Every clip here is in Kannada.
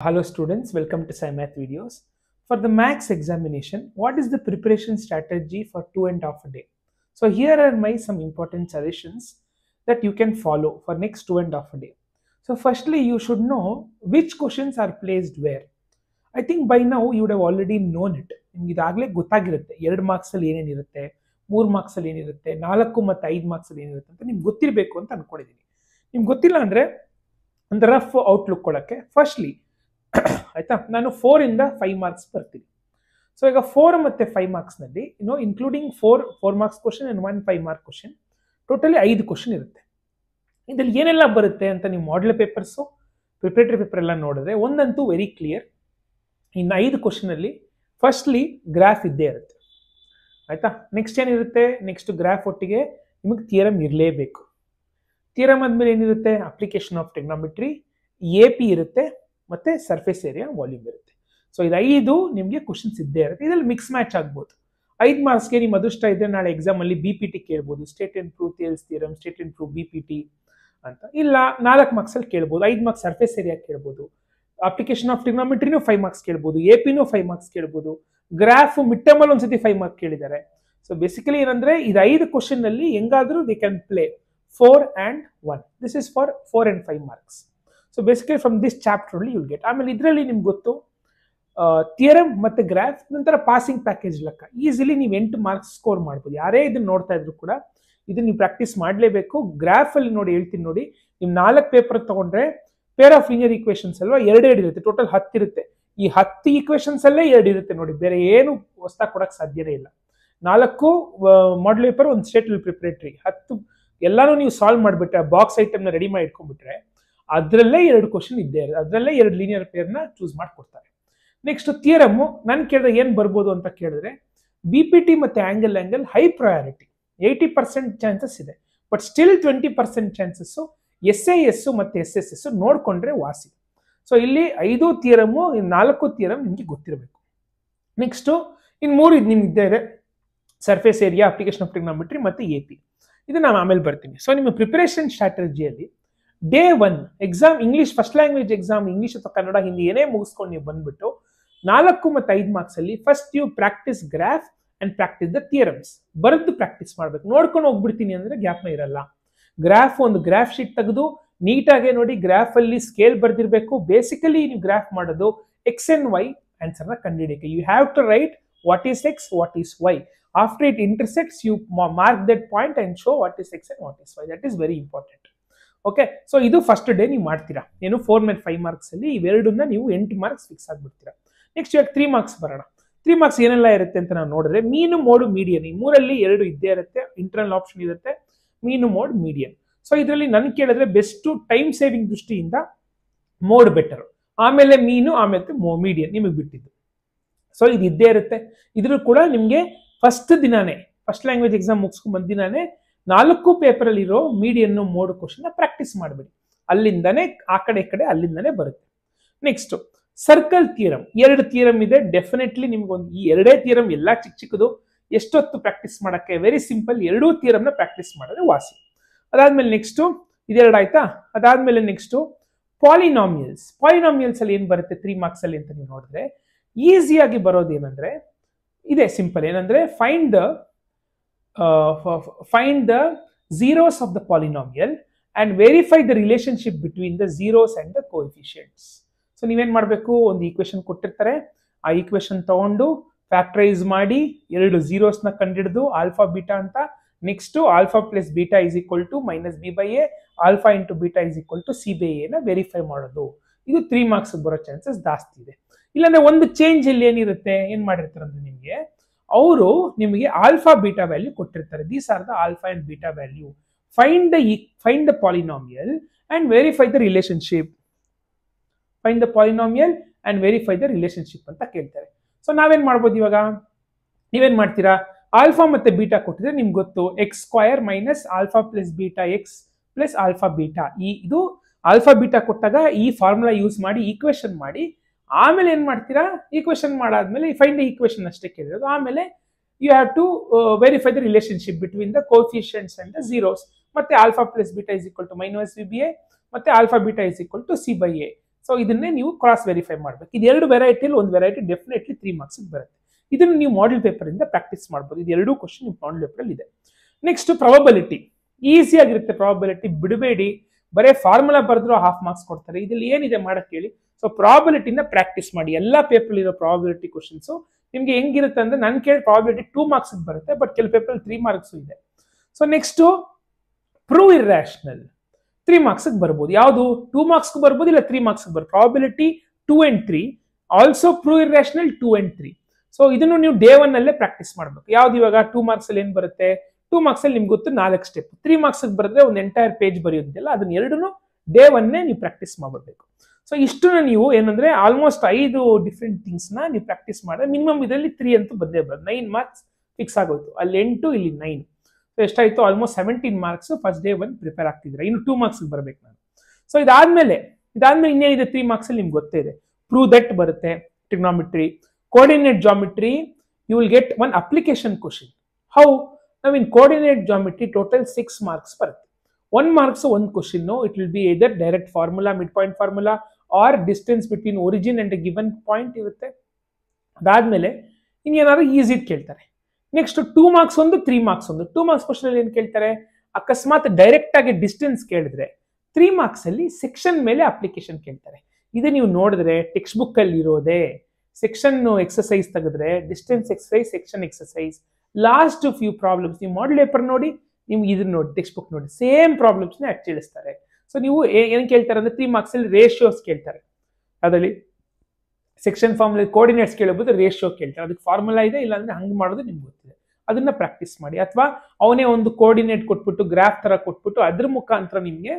Hello students, welcome to SciMath videos. For the maths examination, what is the preparation strategy for 2.5 a day? So here are my some important suggestions that you can follow for next 2.5 a day. So firstly, you should know which questions are placed where. I think by now you would have already known it. ನಿಮ್ಗೆ ಇದಾಗಲೇ ಗೊತ್ತಾಗಿರುತ್ತೆ 2 ಮಾರ್ಕ್ಸ್ ಅಲ್ಲಿ ಏನೇನಿರುತ್ತೆ, 3 ಮಾರ್ಕ್ಸ್ ಅಲ್ಲಿ ಏನಿರುತ್ತೆ, 4 ಮತ್ತು 5 ಮಾರ್ಕ್ಸ್ ಅಲ್ಲಿ ಏನಿರುತ್ತೆ ಅಂತ ನಿಮ್ಗೆ ಗೊತ್ತಿರಬೇಕು ಅಂತ ಅನ್ಕೊಂಡಿದ್ದೀನಿ. ನಿಮ್ಗೆ ಗೊತ್ತಿಲ್ಲ ಅಂದ್ರೆ ಒಂದು ರಫ್ ಔಟ್ಲುಕ್ ಕೊಡಕ್ಕೆ ಫಸ್ಟ್ಲಿ ಆಯ್ತಾ, ನಾನು 4 ಇಂದ 5 ಮಾರ್ಕ್ಸ್ ಬರ್ತೀನಿ. ಸೊ ಈಗ 4 ಮತ್ತೆ 5 ಮಾರ್ಕ್ಸ್ ನಲ್ಲಿ including 4 marks question and 1 5 mark question, totally 5 question ಇರುತ್ತೆ. ಇದ್ರಲ್ಲಿ ಏನೆಲ್ಲ ಬರುತ್ತೆ ಅಂತ ನೀವು ಮಾಡೆಲ್ ಪೇಪರ್ಸು, ಪ್ರಿಪರೇಟರಿ ಪೇಪರ್ ಎಲ್ಲ ನೋಡಿದ್ರೆ ಒಂದಂತೂ ವೆರಿ ಕ್ಲಿಯರ್. ಇನ್ನು 5 ಕ್ವಶನ್ ಅಲ್ಲಿ ಫಸ್ಟ್ಲಿ ಗ್ರಾಫ್ ಇದ್ದೇ ಇರುತ್ತೆ. ಆಯ್ತಾ, ನೆಕ್ಸ್ಟ್ ಏನಿರುತ್ತೆ, ನೆಕ್ಸ್ಟ್ ಗ್ರಾಫ್ ಒಟ್ಟಿಗೆ ನಿಮಗೆ ಥಿಯರಮ್ ಇರಲೇಬೇಕು. ಥಿಯರಮ್ ಆದ್ಮೇಲೆ ಏನಿರುತ್ತೆ, ಅಪ್ಲಿಕೇಶನ್ ಆಫ್ ಟ್ರಿಗ್ನೋಮೆಟ್ರಿ, AP ಇರುತ್ತೆ, ಮತ್ತೆ ಸರ್ಫೇಸ್ ಏರಿಯಾ ವಾಲ್ಯೂಮ್ ಇರುತ್ತೆ. ಸೊ ಇದು 5 ನಿಮಗೆ ಕ್ವಶನ್ಸ್ ಇದ್ದೇ ಇರುತ್ತೆ. ಇದರಲ್ಲಿ ಮಿಕ್ಸ್ ಮ್ಯಾಚ್ ಆಗ್ಬೋದು. 5 ಮಾರ್ಕ್ಸ್ಗೆ ನಿಮ್ಮ ಅದೃಷ್ಟ ಇದ್ರೆ ನಾಳೆ ಎಕ್ಸಾಮ್ ಅಲ್ಲಿ BPT ಕೇಳ್ಬೋದು, state and prove Thales theorem, state and prove BPT ಅಂತ. ಇಲ್ಲ 4 ಮಾರ್ಕ್ಸ್ ಅಲ್ಲಿ ಕೇಳ್ಬೋದು, 5 ಮಾರ್ಕ್ಸ್ ಸರ್ಫೇಸ್ ಏರಿಯಾ ಕೇಳ್ಬೋದು, ಅಪ್ಲಿಕೇಶನ್ ಆಫ್ ಟ್ರಿಗ್ನೋಮೆಟ್ರಿನೂ 5 ಮಾರ್ಕ್ಸ್ ಕೇಳ್ಬೋದು, APನೂ 5 ಮಾರ್ಕ್ಸ್ ಕೇಳ್ಬೋದು, ಗ್ರಾಫ್ ಮಿಡ್ ಟರ್ಮ್ ಅಲ್ಲಿ ಒಂದ್ಸತಿ 5 ಮಾರ್ಕ್ಸ್ ಕೇಳಿದ್ದಾರೆ. ಸೊ ಬೇಸಿಕಲಿ ಏನಂದ್ರೆ ಇದು 5 ಕ್ವಶನ್ ಅಲ್ಲಿ ಹೆಂಗಾದ್ರೂ they can play 4 and 1. This is for 4 and 5 marks. So basically from this chapter ಅಲ್ಲಿ ಯುಲ್ ಗೆಟ್. ಆಮೇಲೆ ಇದರಲ್ಲಿ ನಿಮ್ಗೆ ಗೊತ್ತು ಥಿಯರಮ್ ಮತ್ತೆ ಗ್ರಾಫ್ ನಂತರ ಪಾಸಿಂಗ್ ಪ್ಯಾಕೇಜ್ ಲೆಕ್ಕ ಈಸಿಲಿ ನೀವು 8 ಮಾರ್ಕ್ಸ್ ಸ್ಕೋರ್ ಮಾಡ್ಬೋದು. ಯಾರೇ ಇದನ್ನ ನೋಡ್ತಾ ಇದ್ರು ಕೂಡ ಇದನ್ನ ನೀವು ಪ್ರಾಕ್ಟೀಸ್ ಮಾಡಲೇಬೇಕು. ಗ್ರಾಫ್ ಅಲ್ಲಿ ನೋಡಿ ಹೇಳ್ತೀನಿ ನೋಡಿ, ನೀವು 4 ಪೇಪರ್ ತಗೊಂಡ್ರೆ ಪೇರ್ ಆಫ್ ಲೀನಿಯರ್ ಈಕ್ವೇಶನ್ಸ್ ಅಲ್ವಾ, 2 ಇರುತ್ತೆ, ಟೋಟಲ್ 10 ಇರುತ್ತೆ. ಈ 10 ಈಕ್ವೇಶನ್ಸ್ ಅಲ್ಲೇ 2 ಇರುತ್ತೆ ನೋಡಿ, ಬೇರೆ ಏನು ಹೊಸದಾಗಿ ಕೊಡಕ್ ಸಾಧ್ಯನೇ ಇಲ್ಲ. 4 ಮಾಡೆಲ್ ಪೇಪರ್, ಒಂದು ಸ್ಟೇಟ್ ಪ್ರಿಪರೇಟರಿ, 10 ಎಲ್ಲಾನು ನೀವು ಸಾಲ್ವ್ ಮಾಡಿಬಿಟ್ರೆ, ಬಾಕ್ಸ್ ಐಟಮ್ ನ ರೆಡಿ ಮಾಡಿ ಇಟ್ಕೊಂಡ್ಬಿಟ್ರೆ ಅದರಲ್ಲೇ 2 ಕ್ವಶನ್ ಇದ್ದೇ ಇರುತ್ತೆ, ಅದರಲ್ಲೇ 2 ಲೀನಿಯರ್ ಪೇರ್ನ ಚೂಸ್ ಮಾಡ್ಕೊಡ್ತಾರೆ. ನೆಕ್ಸ್ಟ್ ಥಿಯರಮ್ ನಾನು ಕೇಳಿದ್ರೆ ಏನ್ ಬರ್ಬೋದು ಅಂತ ಕೇಳಿದ್ರೆ, BPT ಮತ್ತೆ ಆಂಗಲ್ ಹೈ ಪ್ರಯಾರಿಟಿ, 80% ಚಾನ್ಸಸ್ ಇದೆ. ಬಟ್ ಸ್ಟಿಲ್ 20% ಚಾನ್ಸಸ್ SAS ಮತ್ತೆ SSS ನೋಡ್ಕೊಂಡ್ರೆ ವಾಸಿ. ಸೊ ಇಲ್ಲಿ 5 ಥಿಯರಮ್, 4 ಥಿಯರಮ್ ನಿಮ್ಗೆ ಗೊತ್ತಿರಬೇಕು. ನೆಕ್ಸ್ಟ್ ಇನ್ 3 ನಿಮ್ಗೆ ಇದ್ದೇ ಇದೆ, surface area, application of trigonometry ಮತ್ತೆ AP. ಇದು ನಾನು ಆಮೇಲೆ ಬರ್ತೀನಿ. ಸೊ ನಿಮ್ಮ ಪ್ರಿಪರೇಷನ್ ಸ್ಟ್ರಾಟಜಿಯಲ್ಲಿ day 1 exam, English first language exam, English ಅಥವಾ ಕನ್ನಡ ಹಿಂದಿ ಏನೇ ಮುಗಿಸ್ಕೊಂಡು ನೀವು ಬಂದ್ಬಿಟ್ಟು 4 ಮತ್ತು 5 ಮಾರ್ಕ್ಸ್ ಅಲ್ಲಿ first you practise graph and practise the theorems. ಬರೆದು ಪ್ರಾಕ್ಟೀಸ್ ಮಾಡ್ಬೇಕು. ನೋಡ್ಕೊಂಡು ಹೋಗ್ಬಿಡ್ತೀನಿ ಅಂದ್ರೆ ಗ್ಯಾಪ್ನ ಇರಲ್ಲ. ಗ್ರಾಫ್ ಒಂದು ಗ್ರಾಫ್ ಶೀಟ್ ತೆಗೆದು ನೀಟಾಗಿ ನೋಡಿ, ಗ್ರಾಫ್ ಅಲ್ಲಿ ಸ್ಕೇಲ್ ಬರ್ದಿರ್ಬೇಕು. ಬೇಸಿಕಲಿ ನೀವು ಗ್ರಾಫ್ ಮಾಡೋದು X and Y ಆನ್ಸರ್ನ ಕಂಡುಹಿಡಿಯಕ್ಕೆ. You have to write what is X, what is Y. After it intersects, you mark that point and show what is X and what is Y. That is very important. Okay, so ಇದು ಫಸ್ಟ್ ಡೇ ನೀವು ಮಾಡ್ತೀರಾ. ಏನು 4 ಮತ್ತು 5 ಮಾರ್ಕ್ಸ್ ಅಲ್ಲಿ ಇವೆರಡನ್ನ ನೀವು 8 ಮಾರ್ಕ್ಸ್ ಫಿಕ್ಸ್ ಆಗ್ಬಿಡ್ತೀರಾ. ನೆಕ್ಸ್ಟ್ ಇವಾಗ 3 ಮಾರ್ಕ್ಸ್ ಬರೋಣ. 3 ಮಾರ್ಕ್ಸ್ ಏನೆಲ್ಲ ಇರುತ್ತೆ ಅಂತ ನಾವು ನೋಡಿದ್ರೆ, ಮೀನು, ಮೋಡ್, ಮೀಡಿಯನ್, ಈ 3ರಲ್ಲಿ 2 ಇದ್ದೇ ಇರುತ್ತೆ. ಇಂಟರ್ನಲ್ ಆಪ್ಷನ್ ಇರುತ್ತೆ, ಮೀನು, ಮೋಡ್, ಮೀಡಿಯನ್. ಸೊ ಇದರಲ್ಲಿ ನನ್ ಕೇಳಿದ್ರೆ ಬೆಸ್ಟ್ ಟೈಮ್ ಸೇವಿಂಗ್ ದೃಷ್ಟಿಯಿಂದ ಮೋಡ್ ಬೆಟರ್, ಆಮೇಲೆ ಮೀನು, ಆಮೇಲೆ ಮೀಡಿಯನ್ ನಿಮಗೆ ಬಿಟ್ಟಿದ್ದು. ಸೊ ಇದು ಇದ್ದೇ ಇರುತ್ತೆ. ಇದ್ರೂ ಕೂಡ ನಿಮ್ಗೆ ಫಸ್ಟ್ ದಿನಾನೇ, ಫಸ್ಟ್ ಲ್ಯಾಂಗ್ವೇಜ್ ಎಕ್ಸಾಮ್ ಮುಗಿಸ್ಕೊಂಡ್ ಬಂದ ದಿನಾನೇ 4 ಪೇಪರ್ ಅಲ್ಲಿ ಇರೋ ಮೀಡಿಯನ್, ಮೋಡ್ ಕ್ವಶನ್ ಪ್ರಾಕ್ಟೀಸ್ ಮಾಡಬೇಡಿ. ಅಲ್ಲಿಂದಾನೆ ಆ ಕಡೆ ಈ ಕಡೆ ಅಲ್ಲಿಂದಾನೆ ಬರುತ್ತೆ. ನೆಕ್ಸ್ಟ್ ಸರ್ಕಲ್ ಥಿಯರಮ್, 2 ಥಿಯರಮ್ ಇದೆ. ಡೆಫಿನೆಟ್ಲಿ ನಿಮ್ಗೊಂದು ಈ 2 ಥಿಯರಮ್ ಎಲ್ಲ ಚಿಕ್ಕದು, ಎಷ್ಟೊತ್ತು ಪ್ರಾಕ್ಟೀಸ್ ಮಾಡಕ್ಕೆ, ವೆರಿ ಸಿಂಪಲ್. 2 ಥಿಯರಮ್ನ ಪ್ರಾಕ್ಟೀಸ್ ಮಾಡಿದ್ರೆ ವಾಸಿ. ಅದಾದ್ಮೇಲೆ ನೆಕ್ಸ್ಟ್ ಇದೆರಡು ಆಯ್ತಾ. ಅದಾದ್ಮೇಲೆ ನೆಕ್ಸ್ಟ್ ಪಾಲಿನಾಮಿಯಲ್ಸ್. ಪಾಲಿನಾಮಿಯಲ್ಸ್ ಅಲ್ಲಿ ಏನ್ ಬರುತ್ತೆ 3 ಮಾರ್ಕ್ಸ್ ಅಲ್ಲಿ ಅಂತ ನೀವು ನೋಡಿದ್ರೆ, ಈಸಿಯಾಗಿ ಬರೋದೇನಂದ್ರೆ ಇದೆ, ಸಿಂಪಲ್. ಏನಂದ್ರೆ find the zeros of the polynomial and verify the relationship between the zeros and the coefficients. So ನೀವೇನ್ ಮಾಡಬೇಕು, ಒಂದು ಈಕ್ವೇಶನ್ ಕೊಟ್ಟಿರ್ತಾರೆ, ಆ ಈಕ್ವೇಶನ್ ತಗೊಂಡು ಫ್ಯಾಕ್ಟರೈಸ್ ಮಾಡಿ 2 zeros ಕಂಡಿಡಿದು ಆಲ್ಫಾ ಬೀಟಾ ಅಂತ. Next alpha plus beta is equal to -b/a, alpha into beta is equal to c/a ನ ವೆರಿಫೈ ಮಾಡೋದು. ಇದು 3 ಮಾರ್ಕ್ಸ್ ಬರೋ ಚಾನ್ಸಸ್ ಜಾಸ್ತಿ ಇದೆ. ಇಲ್ಲಾಂದ್ರೆ ಒಂದು ಚೇಂಜ್ ಇಲ್ಲಿ ಏನಿರುತ್ತೆ, ಏನ್ ಮಾಡಿರ್ತಾರೆ ಅಂದ್ರೆ ನಿಮ್ಗೆ ಅವರು ನಿಮಗೆ ಆಲ್ಫಾ ಬೀಟಾ ವ್ಯಾಲ್ಯೂ ಕೊಟ್ಟಿರ್ತಾರೆ. These are the alpha and beta value. Find the polynomial and verify the relationship. Find the polynomial and verify the relationship ಅಂತ ಕೇಳ್ತಾರೆ. ಸೊ ನಾವೇನ್ ಮಾಡ್ಬೋದು ಇವಾಗ, ನೀವೇನ್ ಮಾಡ್ತೀರಾ, ಆಲ್ಫಾ ಮತ್ತೆ ಬೀಟಾ ಕೊಟ್ಟಿದ್ರೆ ನಿಮ್ಗೆ ಗೊತ್ತು, x² minus alpha plus beta X plus alpha beta. ಇದು ಆಲ್ಫಾ ಬೀಟಾ ಕೊಟ್ಟಾಗ ಈ ಫಾರ್ಮುಲಾ ಯೂಸ್ ಮಾಡಿ ಈಕ್ವೇಶನ್ ಮಾಡಿ, ಆಮೇಲೆ ಏನ್ ಮಾಡ್ತೀರಾ, ಈಕ್ವೇಶನ್ ಮಾಡಾದ್ಮೇಲೆ ಫೈಂಡ್ ದ ಈಕ್ವೇಶನ್ ಅಷ್ಟೇ ಕೇಳಿರೋದು. ಆಮೇಲೆ you have to verify the relationship between the coefficients and the zeros. ಮತ್ತೆ alpha plus beta is equal to -vba, ಮತ್ತೆ alpha beta is equal to c/a. So ಇದನ್ನೇ ನೀವು ಕ್ರಾಸ್ ವೆರಿಫೈ ಮಾಡಬೇಕು. ಇದು ಎರಡು ವೆರೈಟಿಲಿ ಒಂದು ವೆರೈಟಿ ಡೆಫಿನೆಟ್ಲಿ 3 ಮಾರ್ಕ್ಸ್ ಬರುತ್ತೆ. ಇದನ್ನು ನೀವು ಮಾಡೆಲ್ ಪೇಪರ್ ಇಂದ ಪ್ರಾಕ್ಟೀಸ್ ಮಾಡ್ಬೋದು. ಇದು ಎರಡೂ ಕ್ವಶನ್ ನಿಮ್ಮ ಮಾಡೆಲ್ ಪೇಪರ್ ಅಲ್ಲಿ ಇದೆ. ನೆಕ್ಸ್ಟ್ ಪ್ರಾಬಬಿಲಿಟಿ, ಈಸಿ ಆಗಿರುತ್ತೆ ಪ್ರಾಬಬಿಲಿಟಿ, ಬಿಡಬೇಡಿ. ಬರೇ ಫಾರ್ಮುಲಾ ಬರೆದ್ರು ಹಾಫ್ ಮಾರ್ಕ್ಸ್ ಕೊಡ್ತಾರೆ. ಇದ್ರಲ್ಲಿ ಏನಿದೆ ಮಾಡಕ್ ಹೇಳಿ. ಸೊ ಪ್ರಾಬಬಿಲಿಟಿನ ಪ್ರಾಕ್ಟೀಸ್ ಮಾಡಿ. ಎಲ್ಲಾ ಪೇಪರ್ ಇರೋ ಪ್ರಾಬಬಿಲಿಟಿ ಕ್ವಶನ್ಸ್ ನಿಮ್ಗೆ ಹೆಂಗಿರುತ್ತೆ ಅಂದ್ರೆ ನಾನು ಕೇಳಿ ಪ್ರಾಬಬಿಲಿಟಿ 2 ಮಾರ್ಕ್ಸ್ ಬರುತ್ತೆ, ಬಟ್ ಕೆಲವು ಪೇಪರ್ 3 ಮಾರ್ಕ್ಸ್ ಇದೆ. So next prove irrational 3 marks ಬರ್ಬೋದು. ಯಾವುದು 2 ಮಾರ್ಕ್ಸ್ ಬರ್ಬೋದು, ಇಲ್ಲ 3 ಮಾರ್ಕ್ಸ್ ಬರ್ಬೋದು. Probability 2 and 3, also prove irrational 2 and 3. So ಇದನ್ನು ನೀವು ಡೇ 1 ಅಲ್ಲೇ ಪ್ರಾಕ್ಟೀಸ್ ಮಾಡಬೇಕು. ಯಾವ್ದು ಇವಾಗ 2 ಮಾರ್ಕ್ಸ್ ಅಲ್ಲಿ ಏನ್ ಬರುತ್ತೆ, 2 ಮಾರ್ಕ್ಸ್ ಅಲ್ಲಿ ನಿಮ್ಗೆ ಗೊತ್ತು 4 ಸ್ಟೆಪ್. 3 ಮಾರ್ಕ್ಸ್ ಬರೆದ್ರೆ ಒಂದು ಎಂಟೈರ್ ಪೇಜ್ ಬರೆಯೋದಿಲ್ಲ, ಅದನ್ನ ಎರಡನ್ನು ಡೇ 1 ನೀವು ಪ್ರಾಕ್ಟೀಸ್ ಮಾಡಬೇಕು. ಸೊ ಇಷ್ಟನ್ನ ನೀವು ಏನಂದ್ರೆ ಆಲ್ಮೋಸ್ಟ್ 5 ಡಿಫ್ರೆಂಟ್ ಥಿಂಗ್ಸ್ ನ ನೀವು ಪ್ರಾಕ್ಟೀಸ್ ಮಾಡಿದ್ರೆ ಮಿನಿಮಮ್ ಇದರಲ್ಲಿ 3 ಅಂತೂ ಬಂದೇ ಬರೋದು. 9 ಮಾರ್ಕ್ಸ್ ಫಿಕ್ಸ್ ಆಗೋಯ್ತು. ಅಲ್ಲಿ 8, ಇಲ್ಲಿ 9. ಸೊ ಎಷ್ಟಾಯ್ತು, almost 17 marks first day 1 prepare ಆಗ್ತಿದ್ರೆ. ಇನ್ನು 2 ಮಾರ್ಕ್ಸ್ ಬರ್ಬೇಕು ನಾನು. ಸೊ ಇದಾದ್ಮೇಲೆ ಇನ್ನೇನಿದೆ 3 ಮಾರ್ಕ್ಸ್ ಅಲ್ಲಿ ನಿಮ್ಗೆ ಗೊತ್ತೇ ಇದೆ. ಪ್ರೂವ್ ದಟ್ ಬರುತ್ತೆ, trigonometry, coordinate geometry. You will get 1 application question. How? ನಾವು in coordinate geometry total 6 marks ಬರುತ್ತೆ. 1 marks 1 question. It will be either direct formula, mid point formula, or distance between origin and given point ಇರುತ್ತೆ. ಅದಾದ್ಮೇಲೆ ಇನ್ನೇನಾದ್ರು ಈಸಿ ಕೇಳ್ತಾರೆ. ನೆಕ್ಸ್ಟ್ 2 ಮಾರ್ಕ್ಸ್ ಒಂದು, 3 ಮಾರ್ಕ್ಸ್ ಒಂದು. 2 ಮಾರ್ಕ್ಸ್ ಕ್ವಶನ್ ಅಲ್ಲಿ ಏನ್ ಕೇಳ್ತಾರೆ, ಅಕಸ್ಮಾತ್ ಡೈರೆಕ್ಟ್ ಆಗಿ ಡಿಸ್ಟೆನ್ಸ್ ಕೇಳಿದ್ರೆ 3 ಮಾರ್ಕ್ಸ್ ಅಲ್ಲಿ ಸೆಕ್ಷನ್ ಮೇಲೆ ಅಪ್ಲಿಕೇಶನ್ ಕೇಳ್ತಾರೆ. ಇದು ನೀವು ನೋಡಿದ್ರೆ ಟೆಕ್ಸ್ಟ್ ಬುಕ್ ಅಲ್ಲಿ ಇರೋದೇ. ಸೆಕ್ಷನ್ ಎಕ್ಸರ್ಸೈಸ್ ತೆಗೆದ್ರೆ distance exercise, section exercise, last few problems ನೀವು ಮಾಡೆಲ್ ಪೇಪರ್ ನೋಡಿ, ನೀವು ಇದನ್ನ ನೋಡಿ, ಟೆಕ್ಸ್ಟ್ ಬುಕ್ ನೋಡಿ, ಸೇಮ್ ಪ್ರಾಬ್ಲಮ್ಸ್ ನ ತಿಳಿಸ್ತಾರೆ. ಸೊ ನೀವು ಏನ್ ಕೇಳ್ತಾರೆ ಅಂದ್ರೆ 3 ಮಾರ್ಕ್ಸ್ ಅಲ್ಲಿ ರೇಷಿಯೋಸ್ ಕೇಳ್ತಾರೆ. ಅದರಲ್ಲಿ ಸೆಕ್ಷನ್ ಫಾರ್ಮುಲಾ ಕೋಆರ್ಡಿನೇಟ್ಸ್ ಕೇಳಬಹುದು, ರೇಷಿಯೋ ಕೇಳ್ತಾರೆ. ಅದಕ್ಕೆ ಫಾರ್ಮುಲಾ ಇದೆ, ಇಲ್ಲ ಅಂದ್ರೆ ಹಂಗೆ ಮಾಡೋದು ನಿಮ್ಗೆ ಗೊತ್ತಿದೆ, ಅದನ್ನ ಪ್ರಾಕ್ಟೀಸ್ ಮಾಡಿ. ಅಥವಾ ಅವನೇ ಒಂದು ಕೋಆರ್ಡಿನೇಟ್ ಕೊಟ್ಬಿಟ್ಟು ಗ್ರಾಫ್ ತರ ಕೊಟ್ಬಿಟ್ಟು ಅದ್ರ ಮುಖಾಂತರ ನಿಮ್ಗೆ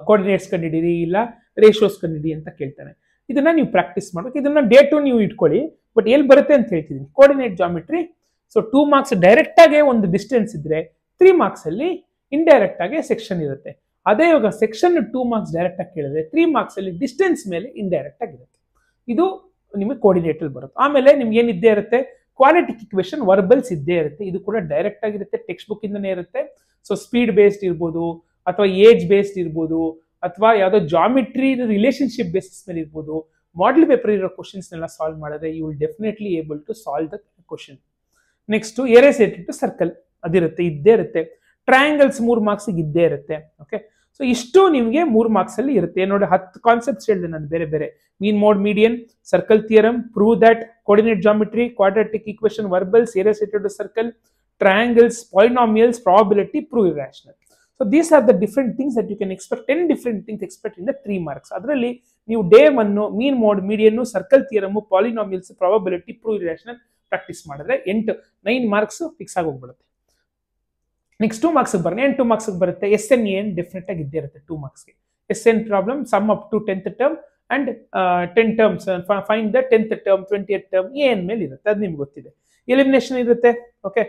ಕೋಆರ್ಡಿನೇಟ್ಸ್ ಕಂಡಿಡೀರಿ, ಇಲ್ಲ ರೇಷಿಯೋಸ್ ಕಂಡಿಡಿ ಅಂತ ಕೇಳ್ತಾನೆ. ಇದನ್ನ ನೀವು ಪ್ರಾಕ್ಟೀಸ್ ಮಾಡಬೇಕು. ಇದನ್ನ ಡೇ 2 ನೀವು ಇಟ್ಕೊಳ್ಳಿ. ಬಟ್ ಎಲ್ಲಿ ಬರುತ್ತೆ ಅಂತ ಹೇಳ್ತಿದ್ದೀನಿ, coordinate geometry. So 2 marks direct ಆಗಿ ಒಂದು ಡಿಸ್ಟೆನ್ಸ್ ಇದ್ರೆ, 3 ಮಾರ್ಕ್ಸ್ ಅಲ್ಲಿ ಇಂಡೈರೆಕ್ಟ್ ಆಗಿ ಸೆಕ್ಷನ್ ಇರುತ್ತೆ. ಅದೇ ಇವಾಗ ಸೆಕ್ಷನ್ 2 ಮಾರ್ಕ್ಸ್ ಡೈರೆಕ್ಟ್ ಆಗಿ ಕೇಳಿದ್ರೆ 3 ಮಾರ್ಕ್ಸ್ ಅಲ್ಲಿ ಡಿಸ್ಟೆನ್ಸ್ ಮೇಲೆ ಇಂಡೈರೆಕ್ಟ್ ಆಗಿರುತ್ತೆ. ಇದು ನಿಮಗೆ ಕೋಆರ್ಡಿನೇಟ್ ಅಲ್ಲಿ ಬರುತ್ತೆ. ಆಮೇಲೆ ನಿಮ್ಗೆ ಏನಿದ್ದೇ ಇರುತ್ತೆ, ಕ್ವಾಲಿಟಿಕ್ ಇಕ್ವೇಶನ್ ವರ್ಬಲ್ಸ್ ಇದ್ದೇ ಇರುತ್ತೆ. ಇದು ಕೂಡ ಡೈರೆಕ್ಟ್ ಆಗಿರುತ್ತೆ, ಟೆಕ್ಸ್ಟ್ ಬುಕ್ ಇಂದನೇ ಇರುತ್ತೆ. ಸೊ ಸ್ಪೀಡ್ ಬೇಸ್ಡ್ ಇರ್ಬೋದು, ಅಥವಾ ಏಜ್ ಬೇಸ್ಡ್ ಇರ್ಬೋದು, ಅಥವಾ ಯಾವುದೋ ಜಾಮಿಟ್ರಿ ರಿಲೇಶನ್ಶಿಪ್ ಬೇಸಿಸ್ ಮೇಲೆ ಇರ್ಬೋದು. ಮಾಡೆಲ್ ಪೇಪರ್ ಇರೋ ಕ್ವಶನ್ಸ್ ನೆಲ್ಲ ಸಾಲ್ವ್ ಮಾಡಿದ್ರೆ you will definitely able to solve the question. Next area related to circle ಅದಿರುತ್ತೆ, ಇದ್ದೇ ಇರುತ್ತೆ. ಟ್ರಯಾಂಗಲ್ಸ್ 3 ಮಾರ್ಕ್ಸ್ ಇದ್ದೇ ಇರುತ್ತೆ. ಓಕೆ, ಸೊ ಇಷ್ಟು ನಿಮಗೆ 3 ಮಾರ್ಕ್ಸ್ ಅಲ್ಲಿ ಇರುತ್ತೆ. ನೋಡಿ 10 ಕಾನ್ಸೆಪ್ಟ್ಸ್ ಹೇಳಿದೆ ನಾನು ಬೇರೆ ಬೇರೆ. Mean, mode, median, circle theorem, prove that, coordinate geometry, quadratic equation, verbals, area related to circle, triangles, polynomials, probability, prove irrational. So these are the different things that you can expect. 10 different things expect in the 3 marks. ಅದರಲ್ಲಿ ನೀವು day 1 mean, mode, median, circle theorem, polynomials, probability, prove irrational practice ಮಾಡಿದ್ರೆ 9 ಮಾರ್ಕ್ಸ್ ಫಿಕ್ಸ್ ಆಗಿ ಹೋಗ್ಬಿಡುತ್ತೆ. ನೆಕ್ಸ್ಟ್ 2 ಮಾರ್ಕ್ಸ್ ಬರೋಣ. 2 ಮಾರ್ಕ್ಸ್ ಬರುತ್ತೆ. SN ಡೆಫಿನೆಟ್ ಆಗಿ ಇದ್ದೇ ಇರುತ್ತೆ 2 ಮಾರ್ಕ್ಸ್ಗೆ. SN problem, sum up to 10th term and 10 terms, find the 10th term, 20th term, ಏನ್ ಮೇಲೆ ಇರುತ್ತೆ ಅದು ನಿಮ್ಗೆ ಗೊತ್ತಿದೆ. ಎಲಿಮಿನೇಷನ್ ಇರುತ್ತೆ. ಓಕೆ,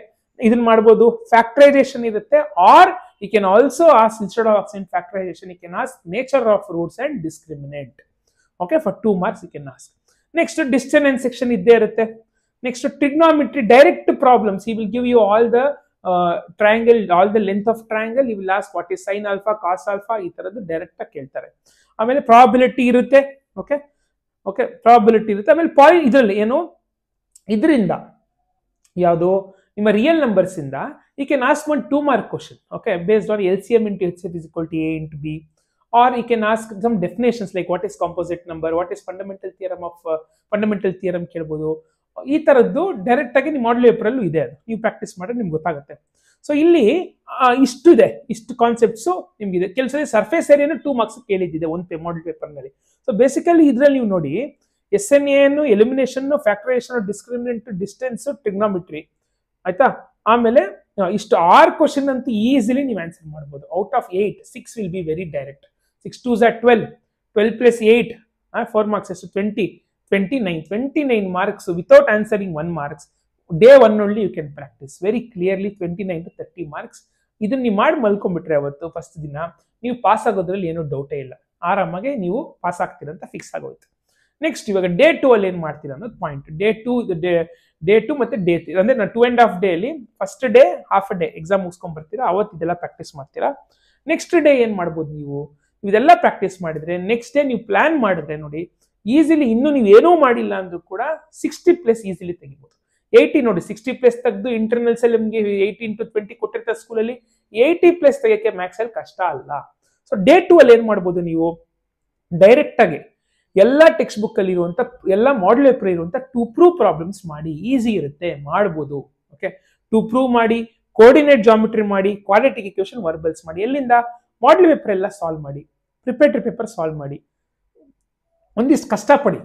ಇದನ್ನ ಮಾಡ್ಬೋದು. ಫ್ಯಾಕ್ಟರೈಸೇಷನ್ ಇರುತ್ತೆ. Or you can also ask, instead of asking factorization, you can ask nature of roots and discriminant. Okay, for 2 marks you can ask. Next, distance and section idde irutte. Next, trigonometry direct problems. He will give you all the triangle, all the length of triangle. He will ask what is sin alpha, cos alpha, ee taradu direct ಆಗಿ ಕೇಳ್ತಾರೆ. ಆಮೇಲೆ probability ಇರುತ್ತೆ. ಓಕೆ ಓಕೆ, probability ಇರುತ್ತೆ. ಆಮೇಲೆ ಪಾಯಿಂಟ್ ಇದರಲ್ಲಿ ಏನು, ಇದರಿಂದ ಯಾವುದು ನಿಮ್ಮ ರಿಯಲ್ ನಂಬರ್ಸ್ ಇಂದ you can ask 1 2 mark question, okay, based on LCM into HCF is equal to A into B, or you can ask some definitions like what is composite number, what is fundamental theorem of fundamental theorem ಕೇಳಬಹುದು. ಈ ತರದ್ದು ಡೈರೆಕ್ಟ್ ಆಗಿ ನಿಮ್ಮ ಮಾಡೆಲ್ ಪೇಪರ್ ಅಲ್ಲೂ ಇದೆ. ಅದು ನೀವು ಪ್ರಾಕ್ಟೀಸ್ ಮಾಡಿದ್ರೆ ನಿಮ್ಗೆ ಗೊತ್ತಾಗುತ್ತೆ. ಸೊ ಇಲ್ಲಿ ಇಷ್ಟು ಇದೆ, ಇಷ್ಟು ಕಾನ್ಸೆಪ್ಟ್ಸ್ ನಿಮ್ಗಿದೆ. ಕೆಲಸ ಸರ್ಫೇಸ್ ಏರಿಯಾನು 2 ಮಾರ್ಕ್ಸ್ ಕೇಳಿದ್ದಿದೆ ಒಂದು ಮಾಡೆಲ್ ಪೇಪರ್ ನಲ್ಲಿ. ಸೊ ಬೇಸಿಕಲಿ ಇದ್ರಲ್ಲಿ ನೀವು ನೋಡಿ SNA, elimination, factorisation, discriminant, distance, trigonometry, ಆಯ್ತಾ. ಆಮೇಲೆ ಇಷ್ಟು 6 ಕ್ವಶನ್ ಅಂತೂ ಈಸಿಲಿ ನೀವು ಆನ್ಸರ್ ಮಾಡ್ಬೋದು. Out of 8, 6 will be very direct. 6 2s are 12, 12 plus 8, 4 marks, 20, 29 marks without answering 1 marks. Day 1 only you can practice very clearly. 29 to 30 marks. ಇದನ್ನ ನೀವು ಮಾಡಿ ಮಲ್ಕೊಂಡ್ಬಿಟ್ರೆ ಅವತ್ತು ಫಸ್ಟ್ ದಿನ ನೀವು ಪಾಸ್ ಆಗೋದ್ರಲ್ಲಿ ಏನೋ ಡೌಟೇ ಇಲ್ಲ. ಆರಾಮಾಗಿ ನೀವು ಪಾಸ್ ಆಗ್ತೀರಂತ ಫಿಕ್ಸ್ ಆಗೋಯ್ತು. ನೆಕ್ಸ್ಟ್ ಇವಾಗ ಡೇ 2 ಅಲ್ಲಿ ಏನ್ ಮಾಡ್ತೀರಾ ಅನ್ನೋದು ಪಾಯಿಂಟ್. ಡೇ 2 ಮತ್ತೆ ಡೇ 3 ಅಂದ್ರೆ ನಾನು 2.5 ಡೇ ಅಲ್ಲಿ first day half day exam ಮುಗಿಸ್ಕೊಂಡ್ ಬರ್ತೀರಾ, ಅವತ್ತು ಇದೆಲ್ಲ ಪ್ರಾಕ್ಟೀಸ್ ಮಾಡ್ತೀರಾ. ನೆಕ್ಸ್ಟ್ ಡೇ ಏನ್ ಮಾಡ್ಬೋದು ನೀವು, ಇದೆಲ್ಲ ಪ್ರಾಕ್ಟೀಸ್ ಮಾಡಿದ್ರೆ ನೆಕ್ಸ್ಟ್ ಡೇ ನೀವು ಪ್ಲಾನ್ ಮಾಡಿದ್ರೆ ನೋಡಿ ಈಸಿಲಿ, ಇನ್ನು ನೀವು ಏನೂ ಮಾಡಿಲ್ಲ ಅಂದ್ರೂ ಕೂಡ 60+ ಈಸಿಲಿ ತೆಗಿಬಹುದು. 80 ನೋಡಿ, 60+ ತೆಗೆದು ಇಂಟರ್ನಲ್ಸ್ ಅಲ್ಲಿ ನಿಮಗೆ 18-20 ಕೊಟ್ಟಿರ್ತಾರೆ ಸ್ಕೂಲಲ್ಲಿ, 80+ ತೆಗಿಯೋಕೆ ಮ್ಯಾಥ್ಸ್ ಅಲ್ಲಿ ಕಷ್ಟ ಅಲ್ಲ. ಸೊ ಡೇ 2 ಅಲ್ಲಿ ಏನ್ ಮಾಡ್ಬೋದು ನೀವು, ಡೈರೆಕ್ಟ್ ಆಗಿ ಎಲ್ಲ ಟೆಕ್ಸ್ಟ್ ಬುಕ್ ಅಲ್ಲಿ ಇರುವಂತ ಎಲ್ಲ ಮಾಡಲ್ ಪೇಪರ್ ಇರುವಂತ ಟು ಪ್ರೂವ್ ಪ್ರಾಬ್ಲಮ್ಸ್ ಮಾಡಿ, ಈಸಿ ಇರುತ್ತೆ, ಮಾಡ್ಬೋದು. ಓಕೆ, ಟು ಪ್ರೂವ್ ಮಾಡಿ, ಕೋಆರ್ಡಿನೇಟ್ ಜಾಮಿಟ್ರಿ ಮಾಡಿ, ಕ್ವಾಡ್ರಾಟಿಕ್ ಇಕ್ವೇಷನ್ ವರ್ಬಲ್ಸ್ ಮಾಡಿ. ಎಲ್ಲಿಂದ? ಮಾಡಲ್ ಪೇಪರ್ ಎಲ್ಲ ಸಾಲ್ವ್ ಮಾಡಿ, ಪ್ರಿಪರೇಟರಿ ಪೇಪರ್ ಸಾಲ್ವ್ ಮಾಡಿ, ಒಂದಿಷ್ಟು ಕಷ್ಟಪಡಿ.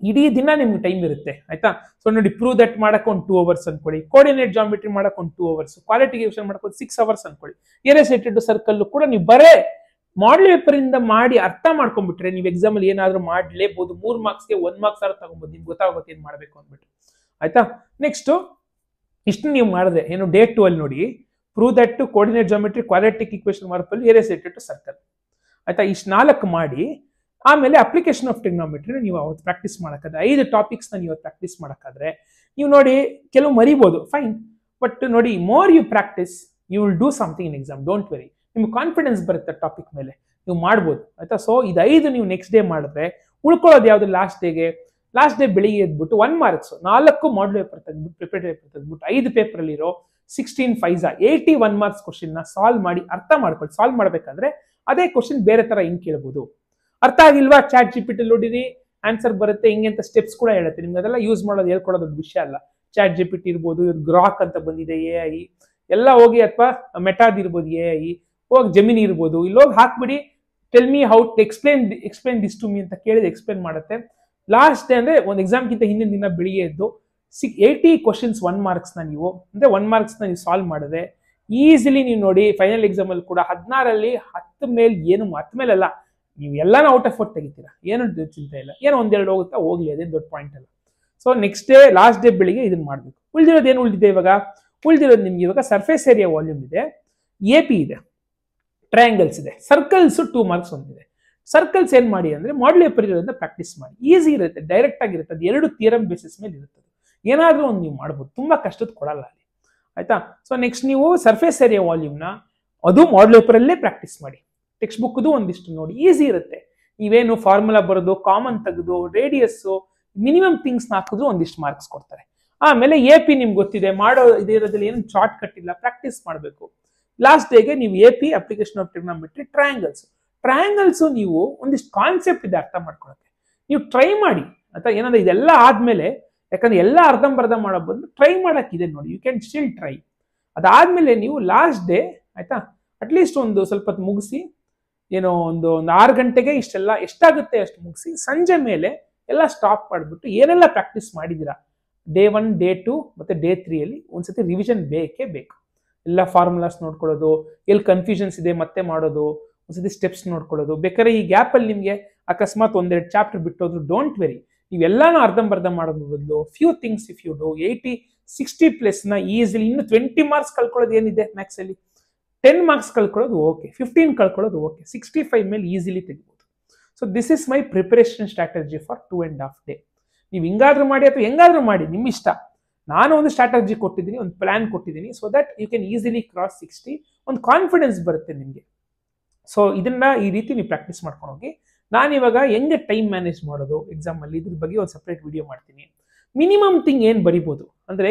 ಇಡೀ ದಿನ ನಿಮ್ಗೆ ಟೈಮ್ ಇರುತ್ತೆ, ಆಯ್ತಾ? ಸೊ ನೋಡಿ, ಪ್ರೂವ್ ದಟ್ ಮಾಡಕ್ಕೆ ಒಂದು 2 hours ಅನ್ಕೊಳ್ಳಿ, ಕೋಆರ್ಡಿನೇಟ್ ಜಾಮಿಟ್ರಿ ಮಾಡಕ್ಕೆ ಒಂದು 2 hours, ಕ್ವಾಡ್ರಾಟಿಕ್ ಇಕ್ವೇಷನ್ ಮಾಡಕ್ಕೆ ಒಂದು 6 hours ಅನ್ಕೊಳ್ಳಿ. ಏರಿಯಸ್ ಸರ್ಕಲ್ ಕೂಡ ನೀವು ಬರೇ ಮಾಡಲ್ ಪೇಪರ್ ಇಂದ ಮಾಡಿ ಅರ್ಥ ಮಾಡ್ಕೊಂಡ್ಬಿಟ್ರೆ ನೀವು ಎಕ್ಸಾಮ್ ಅಲ್ಲಿ ಏನಾದ್ರೂ ಮಾಡ್ಲೇಬಹುದು. 3 ಮಾರ್ಕ್ಸ್ಗೆ 1 ಮಾರ್ಕ್ಸ್ ಆದ್ರೂ ತಗೊಂಬೋದು, ನಿಮ್ಗೆ ಗೊತ್ತಾಗುತ್ತೆ ಏನ್ ಮಾಡ್ಬೇಕು ಅಂದ್ಬಿಟ್ಟು, ಆಯ್ತಾ? ನೆಕ್ಸ್ಟ್ ಇಷ್ಟು ನೀವು ಮಾಡಿದ್ರೆ ಏನು, ಡೇ 2 ಅಲ್ಲಿ ನೋಡಿ, prove that two coordinate geometry, quadratic equation verbal, areas circle, ಆಯ್ತಾ? ಇಷ್ಟು 4 ಮಾಡಿ ಆಮೇಲೆ ಅಪ್ಲಿಕೇಶನ್ ಆಫ್ ಟ್ರಿಗ್ನೋಮೆಟ್ರಿ ನೀವು ಅವತ್ತು ಪ್ರಾಕ್ಟೀಸ್ ಮಾಡಕ್ಕಾದ್ರೆ 5 ಟಾಪಿಕ್ಸ್ ನೀವು ಪ್ರಾಕ್ಟೀಸ್ ಮಾಡಕ್ಕಾದ್ರೆ ನೀವು ನೋಡಿ ಕೆಲವು ಮರಿಬಹುದು, ಫೈನ್. ಬಟ್ ನೋಡಿ, more you practise you will do something in exam, don't worry. ನಿಮ್ಗೆ ಕಾನ್ಫಿಡೆನ್ಸ್ ಬರುತ್ತೆ ಟಾಪಿಕ್ ಮೇಲೆ, ನೀವು ಮಾಡ್ಬೋದು, ಆಯ್ತಾ? ಸೊ ಇದು 5 ನೀವು ನೆಕ್ಸ್ಟ್ ಡೇ ಮಾಡಿದ್ರೆ ಉಳ್ಕೊಳ್ಳೋದು ಯಾವ್ದು, ಲಾಸ್ಟ್ ಡೇ ಬೆಳಿಗ್ಗೆ ಎದ್ಬಿಟ್ಟು 1 ಮಾರ್ಕ್ಸ್ 4 ಮಾಡಲ್ ಪೇಪರ್ ತೆಗೆದ್ಬಿಟ್ಟು, ಪ್ರಿಪರೇಟರಿ ಪೇಪರ್ ತೆಗೆದ್ಬಿಟ್ಟು 5 ಪೇಪರ್ ಅಲ್ಲಿ ಇರೋ 16 5 81 ಮಾರ್ಕ್ಸ್ ಕ್ವಶನ್ ನ ಸಾಲ್ವ್ ಮಾಡಿ ಅರ್ಥ ಮಾಡ್ಕೊಳ್ಳಿ. ಸಾಲ್ವ್ ಮಾಡ್ಬೇಕಾದ್ರೆ ಅದೇ ಕ್ವಶನ್ ಬೇರೆ ತರ ಹಿಂಗ್ ಕೇಳಬಹುದು. ಅರ್ಥ ಆಗಿಲ್ವಾ, ಚಾಟ್ ಜಿಪಿಟಿ ನೋಡಿರಿ, ಆನ್ಸರ್ ಬರುತ್ತೆ, ಹಿಂಗೆ ಅಂತ ಸ್ಟೆಪ್ಸ್ ಕೂಡ ಹೇಳುತ್ತೆ ನಿಮ್ಗೆ. ಅದೆಲ್ಲ ಯೂಸ್ ಮಾಡೋದು ಹೇಳ್ಕೊಡೋದು ದೊಡ್ಡ ವಿಷಯ ಅಲ್ಲ. ಚಾಟ್ ಜಿಪಿಟಿ ಇರ್ಬೋದು, ಗ್ರಾಕ್ ಅಂತ ಬಂದಿದೆ, AI ಎಲ್ಲ ಹೋಗಿ, ಅಥವಾ ಮೆಟಾದ್ ಇರ್ಬೋದು, AI ಹೋಗಿ, ಜೆಮಿನಿ ಇರ್ಬೋದು, ಇಲ್ಲಿ ಹೋಗಿ ಹಾಕ್ಬಿಡಿ, tell me how to explain this to me ಅಂತ ಕೇಳಿದ್ರೆ ಎಕ್ಸ್ಪ್ಲೇನ್ ಮಾಡುತ್ತೆ. ಲಾಸ್ಟ್ ಡೇ ಅಂದ್ರೆ ಒಂದು ಎಕ್ಸಾಮ್ಗಿಂತ ಹಿಂದಿನ ದಿನ ಬೆಳಿಗ್ಗೆ ಎದ್ದು 80 ಕ್ವಶನ್ಸ್ 1 ಮಾರ್ಕ್ಸ್ ನ ನೀವು ಅಂದ್ರೆ 1 ಮಾರ್ಕ್ಸ್ ನ ನೀವು ಸಾಲ್ವ್ ಮಾಡಿದ್ರೆ ಈಸಿಲಿ ನೀವು ನೋಡಿ ಫೈನಲ್ ಎಕ್ಸಾಮ್ ಅಲ್ಲಿ ಕೂಡ 16ರಲ್ಲಿ 10 ಮೇಲೆ ಏನು 10 ಮೇಲೆ ಅಲ್ಲ, ನೀವು ಎಲ್ಲಾನು ಔಟ್ ಆಫ್ ಔಟ್ ತೆಗಿತೀರಾ, ಏನು ಚಿಂತೆ ಇಲ್ಲ. ಏನೋ 1-2 ಹೋಗುತ್ತಾ ಹೋಗ್ಲಿ, ಅದೇನು ದೊಡ್ಡ ಪಾಯಿಂಟ್ ಅಲ್ಲ. So next day, last day ಬೆಳಿಗ್ಗೆ ಇದನ್ನ ಮಾಡ್ಬೇಕು. ಉಳಿದಿರೋದು ಏನು ಉಳಿದಿದೆ ಇವಾಗ? ಉಳಿದಿರೋದು ನಿಮ್ಗೆ ಇವಾಗ ಸರ್ಫೇಸ್ ಏರಿಯಾ ವಾಲ್ಯೂಮ್ ಇದೆ, AP ಇದೆ, ಟ್ರಯಾಂಗಲ್ಸ್ ಇದೆ, ಸರ್ಕಲ್ಸ್ 2 ಮಾರ್ಕ್ಸ್ ಹೊಂದಿದೆ. ಸರ್ಕಲ್ಸ್ ಏನ್ ಮಾಡಿ ಅಂದ್ರೆ ಮಾಡಲ್ ಪೇಪರ್ ಇರೋದ್ರಿಂದ ಪ್ರಾಕ್ಟೀಸ್ ಮಾಡಿ, ಈಸಿ ಇರುತ್ತೆ, ಡೈರೆಕ್ಟ್ ಆಗಿರುತ್ತೆ, ಅದು 2 ಥಿಯರಮ್ ಬೇಸಿಸ್ ಮೇಲೆ ಇರುತ್ತೆ. ಏನಾದ್ರೂ ಒಂದು ನೀವು ಮಾಡ್ಬೋದು, ತುಂಬಾ ಕಷ್ಟದ ಕೊಡಲ್ಲ ಅಲ್ಲಿ, ಆಯ್ತಾ? ಸೊ ನೆಕ್ಸ್ಟ್ ನೀವು ಸರ್ಫೇಸ್ ಏರಿಯಾ ವಾಲ್ಯೂಮ್ನ ಅದು ಮಾಡಲ್ ಪೇಪರ್ ಅಲ್ಲೇ ಪ್ರಾಕ್ಟೀಸ್ ಮಾಡಿ. ಟೆಕ್ಸ್ಟ್ ಬುಕ್ದು ಒಂದಿಷ್ಟು ನೋಡಿ, ಈಸಿ ಇರುತ್ತೆ. ನೀವೇನು ಫಾರ್ಮುಲಾ ಬರೋದು, ಕಾಮನ್ ತೆಗೆದು, ರೇಡಿಯಸ್, ಮಿನಿಮಮ್ ಥಿಂಗ್ಸ್ ಹಾಕಿದ್ರು ಒಂದಿಷ್ಟು ಮಾರ್ಕ್ಸ್ ಕೊಡ್ತಾರೆ. ಆಮೇಲೆ AP ನಿಮ್ಗೆ ಗೊತ್ತಿದೆ, ಮಾಡೋ ಇರೋದ್ರಲ್ಲಿ ಏನು ಶಾರ್ಟ್ ಕಟ್ ಇಲ್ಲ, ಪ್ರಾಕ್ಟೀಸ್ ಮಾಡಬೇಕು. ಲಾಸ್ಟ್ ಡೇಗೆ ನೀವು AP application of trigonometry, triangles ನೀವು ಒಂದಿಷ್ಟು ಕಾನ್ಸೆಪ್ಟ್ ಇದೆ ಅರ್ಥ ಮಾಡ್ಕೊಳಕ್ಕೆ, ನೀವು ಟ್ರೈ ಮಾಡಿ. ಅಥವಾ ಏನಂದ್ರೆ ಇದೆಲ್ಲ ಆದ್ಮೇಲೆ, ಯಾಕಂದ್ರೆ ಎಲ್ಲ ಅರ್ಧಂಬರ್ಧ ಮಾಡೋ ಬದಲು ಟ್ರೈ ಮಾಡಕ್ಕಿದೆ ನೋಡಿ, ಯು ಕ್ಯಾನ್ ಸ್ಟಿಲ್ ಟ್ರೈ. ಅದಾದ್ಮೇಲೆ ನೀವು ಲಾಸ್ಟ್ ಡೇ, ಆಯ್ತಾ, ಅಟ್ಲೀಸ್ಟ್ ಒಂದು ಸ್ವಲ್ಪ ಹೊತ್ತು ಮುಗಿಸಿ, ಏನೋ ಒಂದು 6 ಗಂಟೆಗೆ ಇಷ್ಟೆಲ್ಲ ಎಷ್ಟಾಗುತ್ತೆ ಅಷ್ಟು ಮುಗಿಸಿ, ಸಂಜೆ ಮೇಲೆ ಎಲ್ಲ ಸ್ಟಾಪ್ ಮಾಡಿಬಿಟ್ಟು ಏನೆಲ್ಲ ಪ್ರಾಕ್ಟೀಸ್ ಮಾಡಿದ್ದೀರಾ ಡೇ 1 ಡೇ 2 ಮತ್ತೆ ಡೇ 3 ಅಲ್ಲಿ ಒಂದ್ಸತಿ ರಿವಿಷನ್ ಬೇಕೇ ಬೇಕು. ಎಲ್ಲ ಫಾರ್ಮುಲಾಸ್ ನೋಡ್ಕೊಳ್ಳೋದು, ಎಲ್ಲಿ ಕನ್ಫ್ಯೂಷನ್ಸ್ ಇದೆ ಮತ್ತೆ ಮಾಡೋದು, ಒಂದ್ಸತಿ ಸ್ಟೆಪ್ಸ್ ನೋಡ್ಕೊಳ್ಳೋದು. ಬೇಕಾದ್ರೆ ಈ ಗ್ಯಾಪ್ ಅಲ್ಲಿ ನಿಮ್ಗೆ ಅಕಸ್ಮಾತ್ 1-2 ಚಾಪ್ಟರ್ ಬಿಟ್ಟೋದ್ರು ಡೋಂಟ್ ವೆರಿ, ನೀವೆಲ್ಲಾನು ಅರ್ಧಂಬರ್ಧ ಮಾಡೋದು ಬದಲು few things if you do 80-60+ ನ ಈಸಿಲಿ, ಇನ್ನು 20 ಮಾರ್ಕ್ಸ್ ಕಳ್ಕೊಳ್ಳೋದು ಏನಿದೆ ಮ್ಯಾಥ್ಸ್ ಅಲ್ಲಿ, 10 ಮಾರ್ಕ್ಸ್ ಕಳ್ಕೊಳ್ಳೋದು ಓಕೆ, 15 ಕಳ್ಕೊಳ್ಳೋದು ಓಕೆ, 65 ಮೇಲೆ ಈಸಿಲಿ ತೆಗಿಬಹುದು. So this is my preparation strategy for 2.5 day. ನೀವು ಹಿಂಗಾದ್ರೂ ಮಾಡಿ ಅಥವಾ ಹೆಂಗಾದ್ರೂ ಮಾಡಿ, ನಿಮ್ಮ ಇಷ್ಟ. ನಾನು ಒಂದು ಸ್ಟ್ರಾಟಜಿ ಕೊಟ್ಟಿದ್ದೀನಿ, ಒಂದು ಪ್ಲಾನ್ ಕೊಟ್ಟಿದ್ದೀನಿ, so that you can easily cross 60, ಒಂದು ಕಾನ್ಫಿಡೆನ್ಸ್ ಬರುತ್ತೆ ನಿಮಗೆ. ಸೊ ಇದನ್ನ ಈ ರೀತಿ ನೀವು ಪ್ರಾಕ್ಟೀಸ್ ಮಾಡ್ಕೊಂಡು ಹೋಗಿ. ನಾನು ಇವಾಗ ಹೆಂಗೆ ಟೈಮ್ ಮ್ಯಾನೇಜ್ ಮಾಡೋದು ಎಕ್ಸಾಮ್ ಅಲ್ಲಿ, ಇದ್ರ ಬಗ್ಗೆ ಒಂದು ಸಪ್ರೇಟ್ ವಿಡಿಯೋ ಮಾಡ್ತೀನಿ. ಮಿನಿಮಮ್ ಥಿಂಗ್ ಏನ್ ಬರಿಬೋದು ಅಂದ್ರೆ,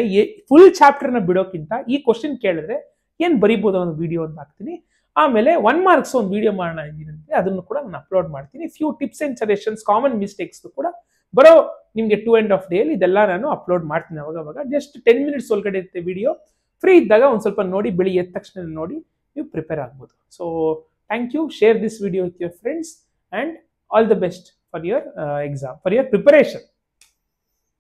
ಫುಲ್ ಚಾಪ್ಟರ್ನ ಬಿಡೋಕ್ಕಿಂತ ಈ ಕ್ವಶನ್ ಕೇಳಿದ್ರೆ ಏನ್ ಬರಿಬೋದು ಅನ್ನೋ ವಿಡಿಯೋ ಅಂತ ಹಾಕ್ತೀನಿ. ಆಮೇಲೆ 1 ಮಾರ್ಕ್ಸ್ ಒಂದು ವಿಡಿಯೋ ಮಾಡೋಣ ಇದೀನಂತೆ, ಅದನ್ನು ಕೂಡ ನಾನು ಅಪ್ಲೋಡ್ ಮಾಡ್ತೀನಿ. Few tips and suggestions, common mistakes ಕೂಡ ಬರೋ ನಿಮಗೆ 2.5 ಡೇ ಇದೆಲ್ಲ ನಾನು ಅಪ್ಲೋಡ್ ಮಾಡ್ತೀನಿ ಅವಾಗ. ಜಸ್ಟ್ 10 ಮಿನಿಟ್ಸ್ ಒಳಗಡೆ ಇರುತ್ತೆ ವಿಡಿಯೋ. ಫ್ರೀ ಇದ್ದಾಗ ಒಂದು ಸ್ವಲ್ಪ ನೋಡಿ, ಬೆಳಿಗ್ಗೆ ಎದ್ದ ತಕ್ಷಣ ನೋಡಿ ನೀವು ಪ್ರಿಪೇರ್ ಆಗ್ಬೋದು. So thank you. Share this video with your friends and all the best for your exam, for your preparation.